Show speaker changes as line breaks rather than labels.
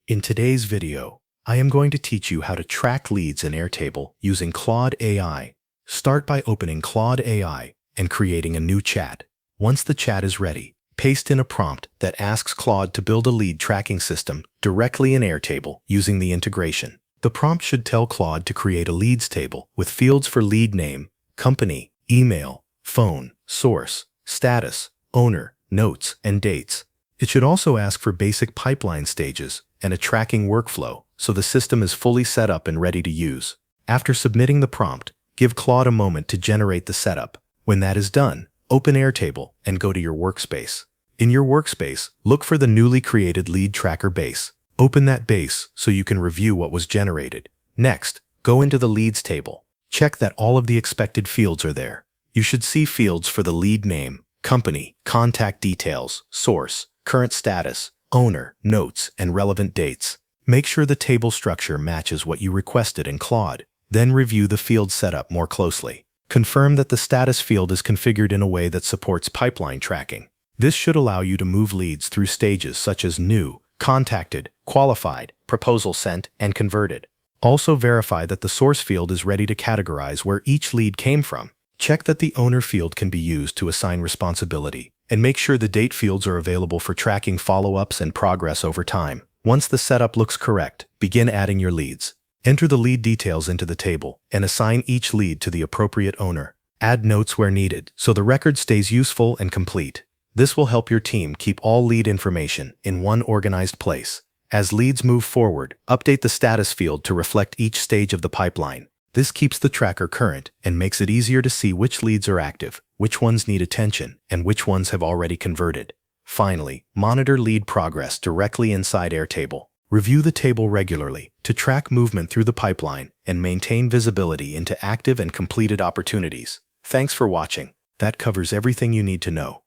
In today's video, I am going to teach you how to track leads in Airtable using Claude AI. Start by opening Claude AI and creating a new chat. Once the chat is ready, paste in a prompt that asks Claude to build a lead tracking system directly in Airtable using the integration. The prompt should tell Claude to create a leads table with fields for lead name, company, email, phone, source, status, owner, notes, and dates. It should also ask for basic pipeline stages and a tracking workflow so the system is fully set up and ready to use. After submitting the prompt, give Claude a moment to generate the setup. When that is done, open Airtable and go to your workspace. In your workspace, look for the newly created lead tracker base. Open that base so you can review what was generated. Next, go into the leads table. Check that all of the expected fields are there. You should see fields for the lead name, company, contact details, source, current status, owner, notes, and relevant dates. Make sure the table structure matches what you requested in Claude. Then review the field setup more closely. Confirm that the status field is configured in a way that supports pipeline tracking. This should allow you to move leads through stages such as new, contacted, qualified, proposal sent, and converted. Also verify that the source field is ready to categorize where each lead came from. Check that the owner field can be used to assign responsibility, and make sure the date fields are available for tracking follow-ups and progress over time. Once the setup looks correct, begin adding your leads. Enter the lead details into the table and assign each lead to the appropriate owner. Add notes where needed so the record stays useful and complete. This will help your team keep all lead information in one organized place. As leads move forward, update the status field to reflect each stage of the pipeline. This keeps the tracker current and makes it easier to see which leads are active, which ones need attention, and which ones have already converted. Finally, monitor lead progress directly inside Airtable. Review the table regularly to track movement through the pipeline and maintain visibility into active and completed opportunities. Thanks for watching. That covers everything you need to know.